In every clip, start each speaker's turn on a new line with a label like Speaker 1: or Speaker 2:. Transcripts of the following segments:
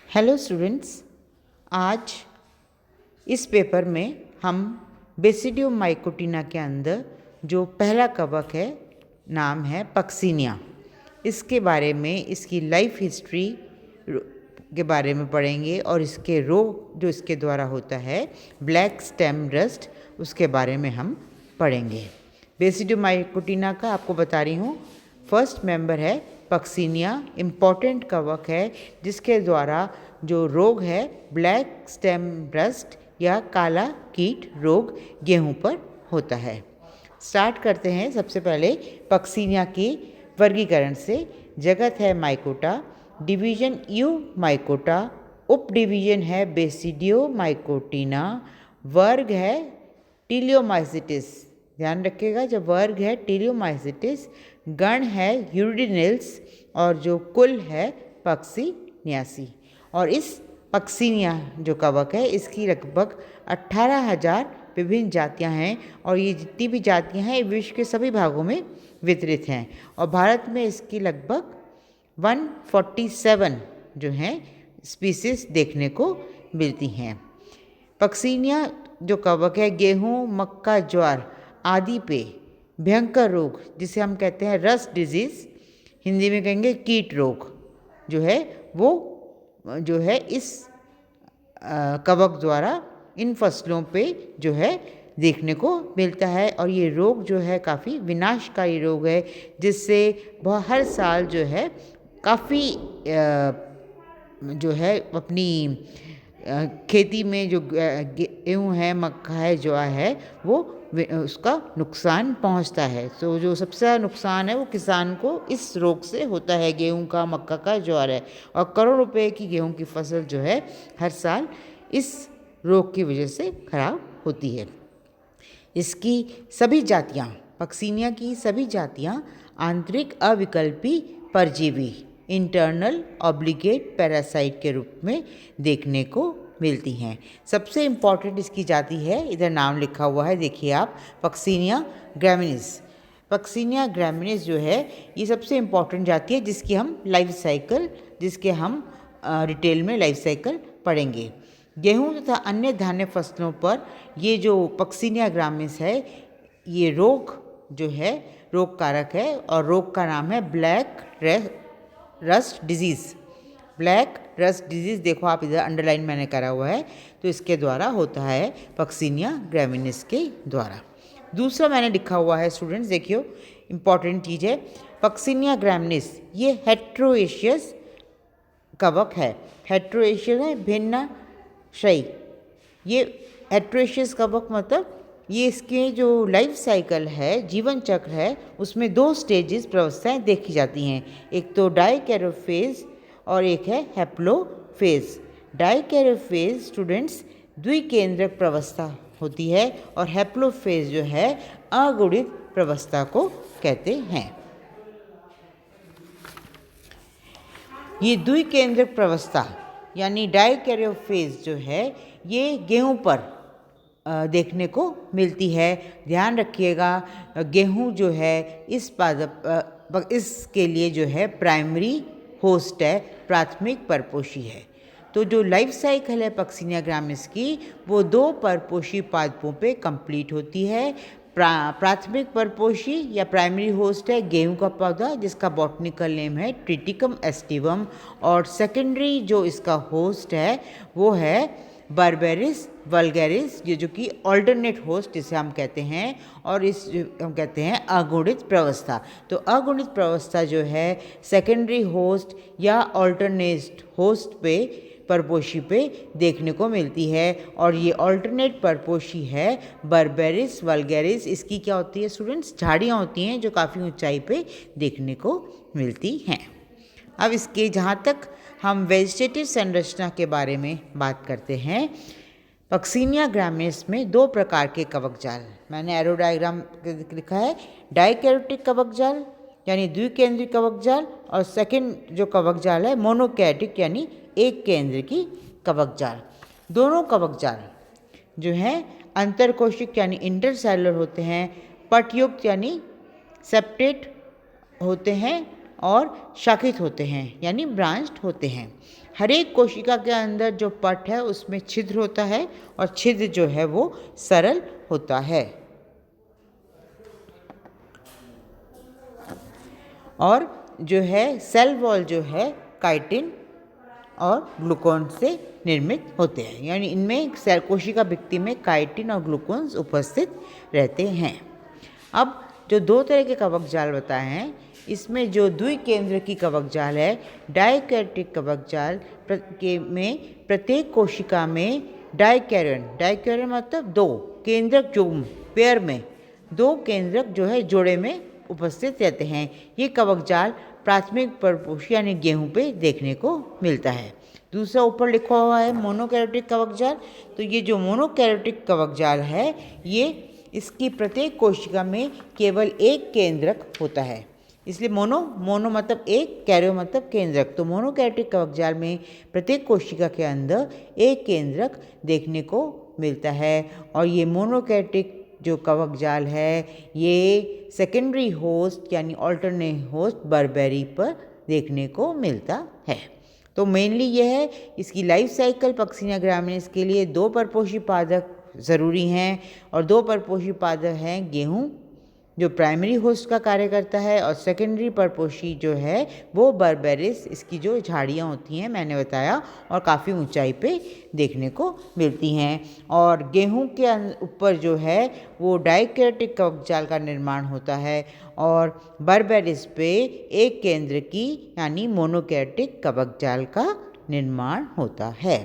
Speaker 1: Hello students, आज इस paper में हम बेसिडियम माइकोटिना के अंदर जो पहला कवक है नाम है पक्सिनिया। इसके बारे में, इसकी लाइफ हिस्ट्री के बारे में पढ़ेंगे और इसके रोग जो इसके द्वारा होता है ब्लैक स्टेम रस्ट, उसके बारे में हम पढ़ेंगे। बेसिडियम माइकोटिना का आपको बता रही हूँ, फर्स्ट मेंबर है पक्सिनिया। इम्पॉर्टेंट कवक है जिसके द्वारा जो रोग है ब्लैक स्टेम रस्ट या काला कीट रोग गेहूं पर होता है। स्टार्ट करते हैं सबसे पहले पक्सिनिया की वर्गीकरण से। जगत है माइकोटा, डिवीजन यू माइकोटा, उप डिवीजन है बेसिडियो माइकोटिना, वर्ग है टीलियोमाइसिटिस। ध्यान रखिएगा, जब वर्ग है टीलियोमाइसिटिस, गण है यूरिडिनेल्स और जो कुल है पक्सिनियासी। और इस पक्सिनिया जो कवक है इसकी लगभग 18,000 विभिन्न जातियां हैं और ये जितनी भी जातियां हैं विश्व के सभी भागों में वितरित हैं और भारत में इसकी लगभग 147 जो हैं स्पीसीज देखने को मिलती हैं। पक्सिनिया जो कवक है गेहूं, मक्का, ज्वार आदि पे भयंकर रोग जिसे हम कहते हैं रस्ट डिजीज़, हिंदी में कहेंगे कीट रोग, जो है वो जो है इस कवक द्वारा इन फसलों पे जो है देखने को मिलता है। और ये रोग जो है काफ़ी विनाशकारी रोग है जिससे हर साल जो है काफ़ी जो है अपनी खेती में जो गेहूँ है, मक्का है, ज्वार है, वो उसका नुकसान पहुंचता है। तो जो सबसे ज़्यादा नुकसान है वो किसान को इस रोग से होता है, गेहूं का, मक्का का, ज्वार है। और करोड़ रुपए की गेहूं की फसल जो है हर साल इस रोग की वजह से खराब होती है। इसकी सभी जातियां, पक्सिनिया की सभी जातियां आंतरिक अविकल्पी परजीवी, इंटरनल ऑब्लिगेट पैरासाइट के रूप में देखने को मिलती हैं। सबसे इम्पॉर्टेंट इसकी जाति है, इधर नाम लिखा हुआ है, देखिए आप, पक्सिनिया ग्रामिनीस। पक्सिनिया ग्रामिनीस जो है ये सबसे इम्पॉर्टेंट जाति है जिसकी हम लाइफ साइकिल, जिसके हम डिटेल में लाइफ साइकिल पढ़ेंगे। गेहूं तथा अन्य धान्य फसलों पर ये जो पक्सिनिया ग्रामिनीस है ये रोग जो है रोग कारक है और रोग का नाम है black rust disease. Black rust disease देखो आप, इधर अंडरलाइन मैंने करा हुआ है, तो इसके द्वारा होता है पक्सिनिया ग्रामिनीस के द्वारा। दूसरा मैंने लिखा हुआ है स्टूडेंट्स, देखियो इम्पॉर्टेंट चीज़ है, पक्सिनिया ग्रामिनीस ये हेट्रोएशियस कवक है। हेट्रोएशियस है भिन्नाश्रयी। ये हेट्रोएशियस कवक मतलब ये इसके जो लाइफ साइकिल है, जीवन चक्र है, उसमें दो स्टेजेस प्रवस्थाएं देखी जाती हैं। एक तो डाइकैरोफेज और एक है हैप्लोफेज। डाइकैरोफेज स्टूडेंट्स द्विकेंद्रक प्रवस्था होती है और हैप्लोफेज जो है अगुणित प्रवस्था को कहते हैं। ये द्विकेंद्रक प्रवस्था यानी डाइकैरोफेज जो है ये गेहूं पर देखने को मिलती है। ध्यान रखिएगा, गेहूं जो है इसके लिए जो है प्राइमरी होस्ट है, प्राथमिक परपोषी है। तो जो लाइफ साइकिल है पक्सिनिया ग्रामिनीस की वो दो परपोषी पादपों पे कंप्लीट होती है। प्राथमिक परपोषी या प्राइमरी होस्ट है गेहूं का पौधा जिसका बॉटनिकल नेम है ट्रिटिकम एस्टिवम, और सेकेंडरी जो इसका होस्ट है वो है बर्बेरिस वल्गैरिस, ये जो कि ऑल्टरनेट होस्ट जिसे हम कहते हैं, और इस हम कहते हैं अगुणित प्रवस्था। तो अगुणित प्रवस्था जो है सेकेंडरी होस्ट या ऑल्टरनेट होस्ट पे परपोषी पे देखने को मिलती है और ये ऑल्टरनेट परपोषी है बर्बेरिस वल्गैरिस। इसकी क्या होती है स्टूडेंट्स, झाड़ियाँ होती हैं जो काफ़ी ऊंचाई पे देखने को मिलती हैं। अब इसके जहाँ तक हम वेजिटेटिव संरचना के बारे में बात करते हैं, पक्सिनिया ग्रामिनीस में दो प्रकार के कवक जाल, मैंने एरो डायग्राम लिखा है, डाइकैरोटिक कवक जाल यानी द्विकेंद्रीय कवक जाल, और सेकंड जो कवक जाल है मोनोकैटिक यानी एक केंद्र की कवक जाल। दोनों कवक जाल जो हैं अंतरकोशिक यानी इंटरसेलुलर होते हैं, पटयुक्त यानी सेप्टेट होते हैं और शाखित होते हैं यानी ब्रांच्ड होते हैं। हर एक कोशिका के अंदर जो पट है उसमें छिद्र होता है और छिद्र जो है वो सरल होता है और जो है सेल वॉल जो है काइटिन और ग्लूकोन से निर्मित होते हैं, यानी इनमें सेल कोशिका भित्ति में काइटिन और ग्लूकोन्स उपस्थित रहते हैं। अब जो दो तरह के कवक जाल बताए हैं, इसमें जो द्विकेंद्र की कवक जाल है डायकैरियोटिक कवक जाल में प्रत्येक कोशिका में डायकैरियन मतलब दो केंद्रक जो पेयर में दो केंद्रक जो है जोड़े में उपस्थित रहते हैं। ये कवक जाल प्राथमिक परपोषी यानी गेहूं पे देखने को मिलता है। दूसरा ऊपर लिखा हुआ है मोनोकैरियोटिक कवक जाल। तो ये जो मोनोकैरियोटिक कवक जाल है ये इसकी प्रत्येक कोशिका में केवल एक केंद्रक होता है, इसलिए मोनो मतलब एक, कैरियो मतलब केंद्रक। तो मोनोकैरियोटिक कवक जाल में प्रत्येक कोशिका के अंदर एक केंद्रक देखने को मिलता है और ये मोनोकैरियोटिक जो कवक जाल है ये सेकेंडरी होस्ट यानी ऑल्टरनेट होस्ट बर्बेरी पर देखने को मिलता है। तो मेनली यह है इसकी लाइफ साइकिल पक्सिनिया ग्रामिनीस के लिए दो परपोषी पादप ज़रूरी हैं और दो परपोषी पादप हैं गेहूं जो प्राइमरी होस्ट का कार्य करता है और सेकेंडरी परपोषी जो है वो बर्बेरिस, इसकी जो झाड़ियाँ होती हैं मैंने बताया और काफ़ी ऊंचाई पे देखने को मिलती हैं। और गेहूं के ऊपर जो है वो डायकैरियोटिक कवक जाल का निर्माण होता है और बर्बेरिस पे एक केंद्र की यानी मोनोकैरियोटिक कवक जाल का निर्माण होता है।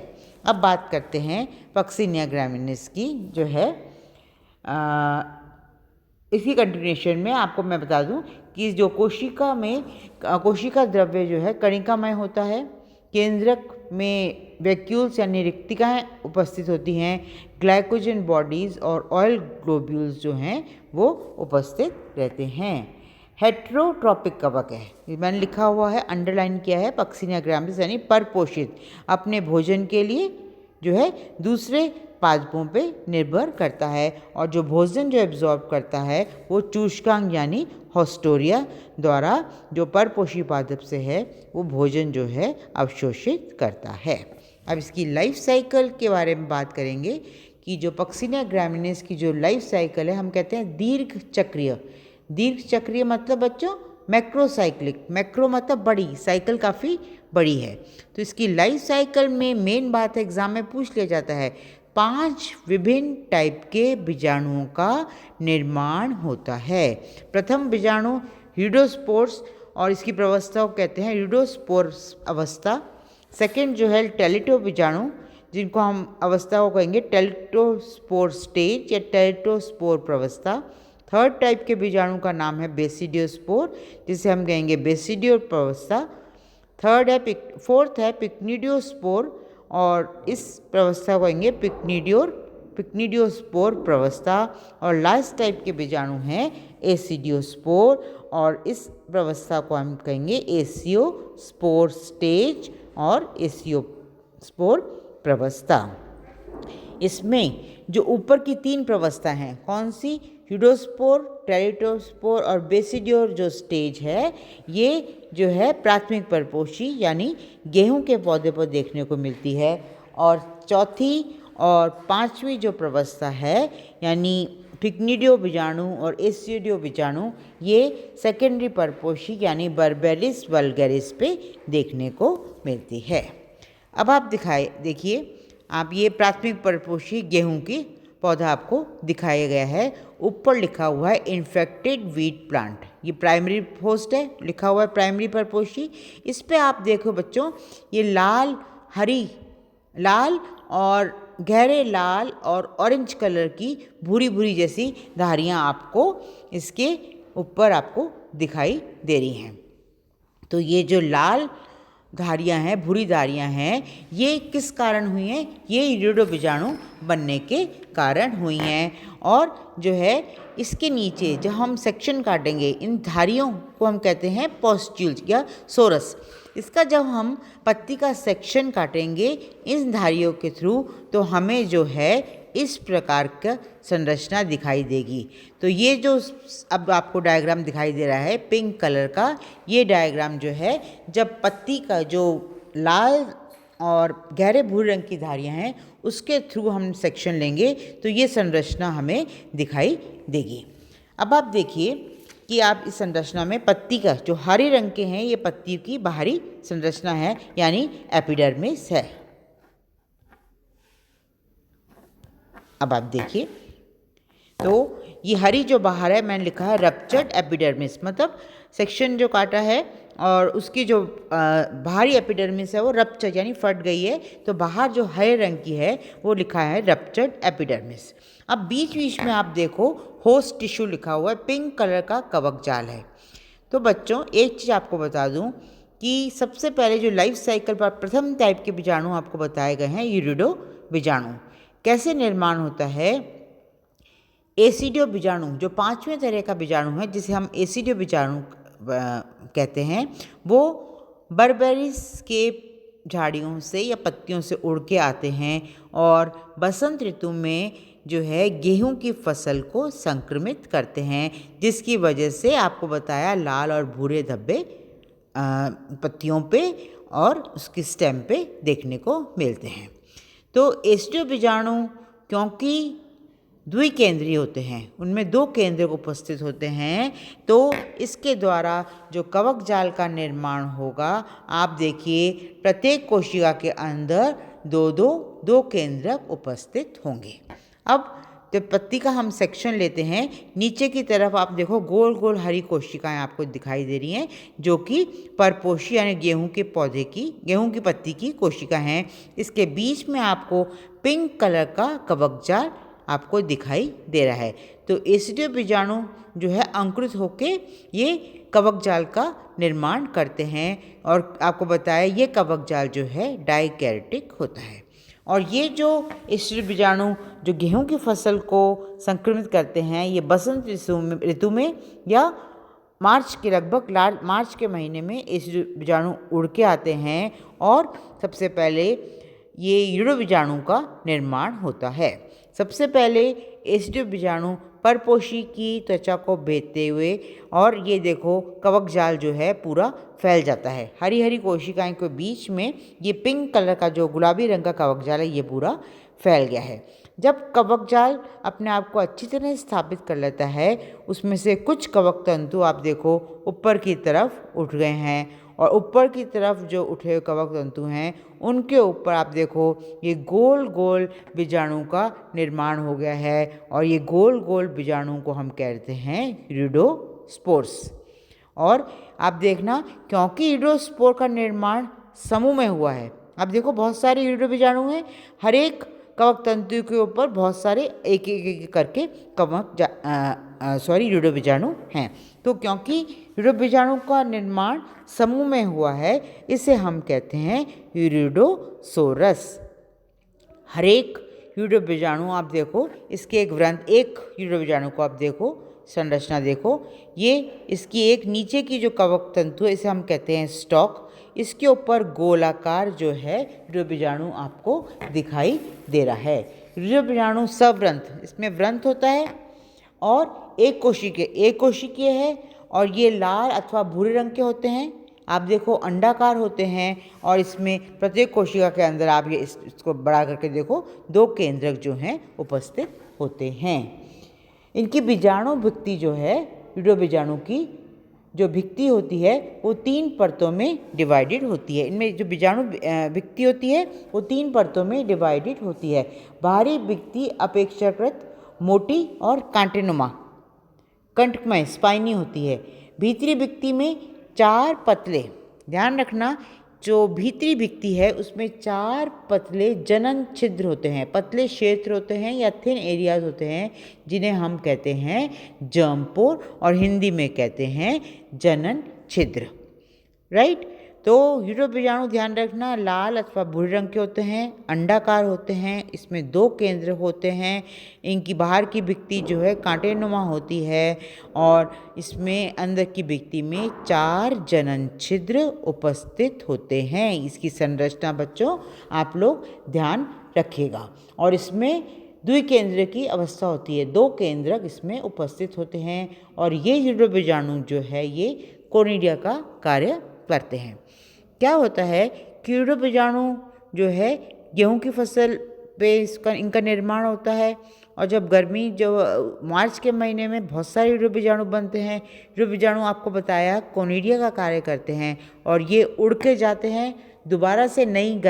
Speaker 1: अब बात करते हैं पक्सिनिया ग्रामिनीस की जो है इसी कंटिन्यूएशन में आपको मैं बता दूं कि जो कोशिका में कोशिका द्रव्य जो है कणिकामय होता है, केंद्रक में वैक्यूल्स यानी रिक्तिकाएँ उपस्थित होती हैं, ग्लाइकोजन बॉडीज़ और ऑयल ग्लोब्यूल्स जो हैं वो उपस्थित रहते हैं। हेट्रोट्रॉपिक कवक है, मैंने लिखा हुआ है अंडरलाइन किया है पक्सिनिया ग्रामिनीस यानी परपोषित, अपने भोजन के लिए जो है दूसरे पादपों पे निर्भर करता है और जो भोजन जो एब्जॉर्ब करता है वो चूषकांग यानी हॉस्टोरिया द्वारा जो परपोषी पादप से है वो भोजन जो है अवशोषित करता है। अब इसकी लाइफ साइकिल के बारे में बात करेंगे कि जो पक्सिनिया ग्रामिनीस की जो लाइफ साइकिल है हम कहते हैं दीर्घ चक्रीय मतलब बच्चों मैक्रोसाइक्लिक, मैक्रो मतलब बड़ी, साइकिल काफ़ी बड़ी है। तो इसकी लाइफ साइकिल में मेन बात एग्जाम में पूछ लिया जाता है 5 विभिन्न टाइप के बीजाणुओं का निर्माण होता है। प्रथम बीजाणु यूडोस्पोर्स और इसकी प्रवस्था को कहते हैं यूडोस्पोर्स अवस्था। सेकंड जो है टेलिटो बीजाणु जिनको हम अवस्था को कहेंगे टेलिटोस्पोर स्टेज या टेलिटोस्पोर प्रवस्था। थर्ड टाइप के बीजाणु का नाम है बेसिडियोस्पोर जिसे हम कहेंगे बेसिडियो प्रवस्था। फोर्थ है पिक्निडियोस्पोर और इस प्रवस्था को कहेंगे पिक्निडियोस्पोर प्रवस्था। और लास्ट टाइप के बीजाणु हैं एसिडियोस्पोर और इस प्रवस्था को हम कहेंगे एसियोस्पोर स्टेज और एसियोस्पोर प्रवस्था। इसमें जो ऊपर की 3 प्रवस्था हैं कौन सी, यूडोस्पोर, टेलिटोस्पोर और बेसिडियोर जो स्टेज है ये जो है प्राथमिक परपोषी यानी गेहूं के पौधे पर देखने को मिलती है और चौथी और 5वीं जो प्रवस्था है यानी पिक्निडियो बीजाणु और एसिडियो बीजाणु ये सेकेंडरी परपोषी यानी बर्बेरिस वल्गैरिस पे देखने को मिलती है। अब आप देखिए आप ये प्राथमिक परपोषी गेहूं की पौधा आपको दिखाया गया है, ऊपर लिखा हुआ है इन्फेक्टेड वीट प्लांट, ये प्राइमरी होस्ट है, लिखा हुआ है प्राइमरी परपोषी। इस पे आप देखो बच्चों ये लाल और गहरे लाल और ऑरेंज कलर की भूरी जैसी धारियाँ आपको इसके ऊपर आपको दिखाई दे रही हैं। तो ये जो लाल धारियाँ हैं, भूरी धारियाँ हैं, ये किस कारण हुई हैं, ये यूडो बीजाणु बनने के कारण हुई हैं। और जो है इसके नीचे जब हम सेक्शन काटेंगे इन धारियों को हम कहते हैं पोस्ट्यूल्स या सोरस। इसका जब हम पत्ती का सेक्शन काटेंगे इन धारियों के थ्रू तो हमें जो है इस प्रकार का संरचना दिखाई देगी। तो ये जो अब आपको डायग्राम दिखाई दे रहा है पिंक कलर का, ये डायग्राम जो है जब पत्ती का जो लाल और गहरे भूरे रंग की धारियाँ हैं उसके थ्रू हम सेक्शन लेंगे तो ये संरचना हमें दिखाई देगी। अब आप देखिए कि आप इस संरचना में पत्ती का जो हरे रंग के हैं ये पत्ती की बाहरी संरचना है यानी एपिडर्मिस है। अब आप देखिए तो ये हरी जो बाहर है मैंने लिखा है रप्चर्ड एपिडर्मिस, मतलब सेक्शन जो काटा है और उसकी जो बाहरी एपिडर्मिस है वो रप्चर यानी फट गई है, तो बाहर जो हरे रंग की है वो लिखा है रप्चर्ड एपिडर्मिस। अब बीच बीच में आप देखो होस्ट टिश्यू लिखा हुआ है, पिंक कलर का कवक जाल है। तो बच्चों एक चीज़ आपको बता दूं कि सबसे पहले जो लाइफ साइकिल पर प्रथम टाइप के बीजाणु आपको बताए गए हैं यूरिडो बीजाणु। कैसे निर्माण होता है? एसिडियो बीजाणु जो 5वें तरह का बीजाणु है जिसे हम एसिडियो बीजाणु कहते हैं, वो बर्बेरिस के झाड़ियों से या पत्तियों से उड़ के आते हैं और बसंत ऋतु में जो है गेहूं की फसल को संक्रमित करते हैं, जिसकी वजह से आपको बताया लाल और भूरे धब्बे पत्तियों पे और उसकी स्टेम पे देखने को मिलते हैं। तो एसिडियो बीजाणु क्योंकि द्विकेंद्रीय होते हैं, उनमें 2 केंद्र उपस्थित होते हैं, तो इसके द्वारा जो कवक जाल का निर्माण होगा, आप देखिए प्रत्येक कोशिका के अंदर 2 केंद्रक उपस्थित होंगे। अब तो पत्ती का हम सेक्शन लेते हैं, नीचे की तरफ आप देखो गोल गोल हरी कोशिकाएं आपको दिखाई दे रही हैं जो कि परपोषी यानी गेहूं की पत्ती की कोशिका हैं। इसके बीच में आपको पिंक कलर का कवक जाल आपको दिखाई दे रहा है। तो एसिडियो बीजाणु जो है अंकुरित होके ये कवक जाल का निर्माण करते हैं और आपको बताया ये कवक जाल जो है डाइकैरियोटिक होता है। और ये जो एसिडियो बीजाणु जो गेहूं की फसल को संक्रमित करते हैं ये बसंत ऋतु में या मार्च के महीने में एसिडियो बीजाणु उड़ के आते हैं और सबसे पहले ये यूरिडो बीजाणु का निर्माण होता है। सबसे पहले एसिडियो बीजाणु परपोषी की त्वचा को भेदते हुए और ये देखो कवक जाल जो है पूरा फैल जाता है। हरी हरी कोशिकाएं के बीच में ये पिंक कलर का जो गुलाबी रंग का कवक जाल है ये पूरा फैल गया है। जब कवक जाल अपने आप को अच्छी तरह स्थापित कर लेता है उसमें से कुछ कवक तंतु आप देखो ऊपर की तरफ उठ गए हैं और ऊपर की तरफ जो उठे हुए कवक तंतु हैं उनके ऊपर आप देखो ये गोल गोल बीजाणु का निर्माण हो गया है और ये गोल गोल बीजाणु को हम कहते हैं यूरिडोस्पोर्स। और आप देखना क्योंकि यूरिडोस्पोर का निर्माण समूह में हुआ है, आप देखो बहुत सारे यूरिडो बीजाणु हैं, हर एक कवक तंतु के ऊपर बहुत सारे एक एक करके यूरिडो बीजाणु हैं। तो क्योंकि यूरिडो बीजाणु का निर्माण समूह में हुआ है इसे हम कहते हैं यूरिडोसोरस। हर एक यूरिडो बीजाणु आप देखो इसके एक यूरिडो बीजाणु को आप देखो संरचना देखो, ये इसकी एक नीचे की जो कवक तंतु है इसे हम कहते हैं स्टॉक, इसके ऊपर गोलाकार जो है यूरिडो बीजाणु आपको दिखाई दे रहा है। यूरिडो बीजाणु सव्रंत, इसमें व्रंत होता है और एक कोशिकीय है और ये लाल अथवा भूरे रंग के होते हैं। आप देखो अंडाकार होते हैं और इसमें प्रत्येक कोशिका के अंदर आप ये इसको बड़ा करके देखो 2 केंद्रक जो हैं उपस्थित होते हैं। इनकी बीजाणु भित्ति जो है यूरिडो बीजाणु की जो भित्ति होती है वो 3 परतों में डिवाइडेड होती है। इनमें जो बीजाणु भित्ति होती है वो 3 परतों में डिवाइडेड होती है। बाहरी भित्ति अपेक्षाकृत मोटी और कांटेनुमा कंटकमय स्पाइनी होती है। भीतरी भित्ति में 4 पतले, ध्यान रखना जो भीतरी भित्ति है उसमें 4 पतले जनन छिद्र होते हैं, पतले क्षेत्र होते हैं या थिन एरियाज होते हैं जिन्हें हम कहते हैं जर्म पोर और हिंदी में कहते हैं जनन छिद्र, राइट। तो यूरिडो बीजाणु ध्यान रखना लाल अथवा भूरे रंग के होते हैं, अंडाकार होते हैं, इसमें 2 केंद्र होते हैं, इनकी बाहर की भित्ति जो है कांटेनुमा होती है और इसमें अंदर की भित्ति में 4 जनन छिद्र उपस्थित होते हैं। इसकी संरचना बच्चों आप लोग ध्यान रखिएगा और इसमें द्विकेंद्र की अवस्था होती है, 2 केंद्रक इसमें उपस्थित होते हैं और ये यूडो बीजाणु जो है ये कोनिडिया का कार्य करते हैं। क्या होता है कि यूडो बीजाणु जो है गेहूं की फसल पे इनका निर्माण होता है और जब गर्मी जो मार्च के महीने में बहुत सारे यूडो बीजाणु बनते हैं। यूडो बीजाणु आपको बताया कोनिडिया का कार्य करते हैं और ये उड़ के जाते हैं, दोबारा से नई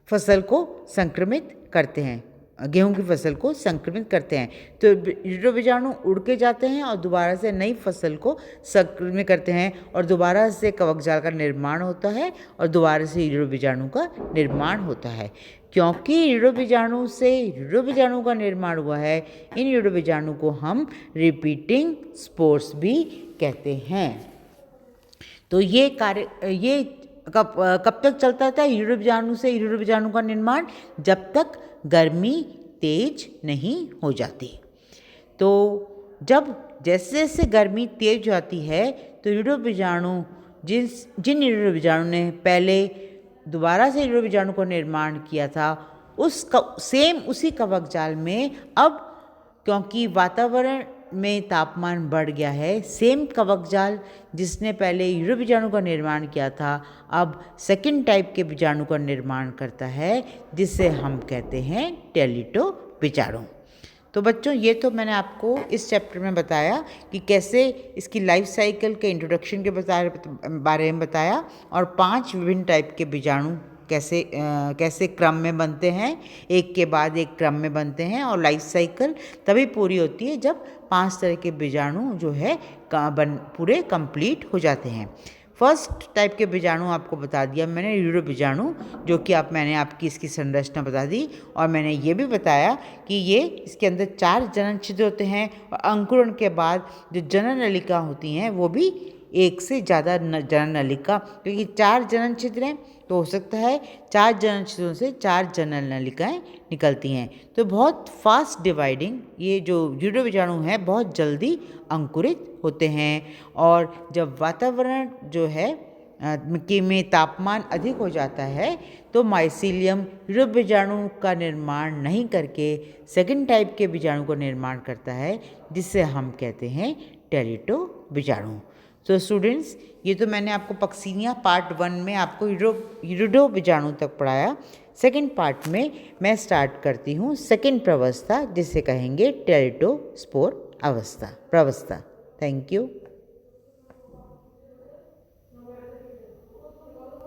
Speaker 1: फसल को संक्रमित करते हैं, गेहूं की फसल को संक्रमित करते हैं। तो यूडो बीजाणु उड़ के जाते हैं और दोबारा से नई फसल को संक्रमित करते हैं और दोबारा से कवक जाल का निर्माण होता है और दोबारा से यूडो बीजाणु का निर्माण होता है। क्योंकि यूडो बीजाणु से यूडो बीजाणु का निर्माण हुआ है, इन यूडो बीजाणु को हम रिपीटिंग स्पोर्स भी कहते हैं। तो ये कार्य ये कब तक चलता था यूडो बीजाणु से यूडो बीजाणु का निर्माण, जब तक गर्मी तेज नहीं हो जाती। तो जब जैसे जैसे गर्मी तेज जाती है तो यूडो बीजाणु जिन यूडो बीजाणु ने पहले दोबारा से यूडो बीजाणु का निर्माण किया था उसी कवक जाल में अब क्योंकि वातावरण में तापमान बढ़ गया है, सेम कवक जाल जिसने पहले यूडो बीजाणु का निर्माण किया था अब सेकंड टाइप के बीजाणु का निर्माण करता है, जिसे हम कहते हैं टेलिटो बीजाणु। तो बच्चों ये तो मैंने आपको इस चैप्टर में बताया कि कैसे इसकी लाइफ साइकिल के इंट्रोडक्शन के बारे में बताया और 5 विभिन्न टाइप के बीजाणु कैसे क्रम में बनते हैं, एक के बाद एक क्रम में बनते हैं और लाइफ साइकिल तभी पूरी होती है जब 5 तरह के बीजाणु जो है पूरे कंप्लीट हो जाते हैं। फर्स्ट टाइप के बीजाणु आपको बता दिया मैंने, यूडो बीजाणु, जो कि मैंने आपकी इसकी संरचना बता दी और मैंने ये भी बताया कि ये इसके अंदर 4 जनन छिद्र होते हैं और अंकुरण के बाद जो जनन नलिका होती हैं वो भी एक से ज़्यादा जनन नलिका, क्योंकि 4 जनन छिद्र हैं तो हो सकता है 4 जनन छिद्रों से 4 जनन नलिकाएँ निकलती हैं। तो बहुत फास्ट डिवाइडिंग ये जो यूडो बीजाणु है बहुत जल्दी अंकुरित होते हैं और जब वातावरण जो है में तापमान अधिक हो जाता है तो माइसीलियम यूडो बीजाणु का निर्माण नहीं करके सेकंड टाइप के बीजाणु का निर्माण करता है, जिसे हम कहते हैं टेलिटो बीजाणु। तो स्टूडेंट्स ये तो मैंने आपको पक्सीनिया पार्ट 1 में आपको यूडो बीजाणु तक पढ़ाया। सेकंड पार्ट में मैं स्टार्ट करती हूँ सेकंड प्रवस्था, जिसे कहेंगे टेलिटो स्पोर प्रवस्था। Thank you.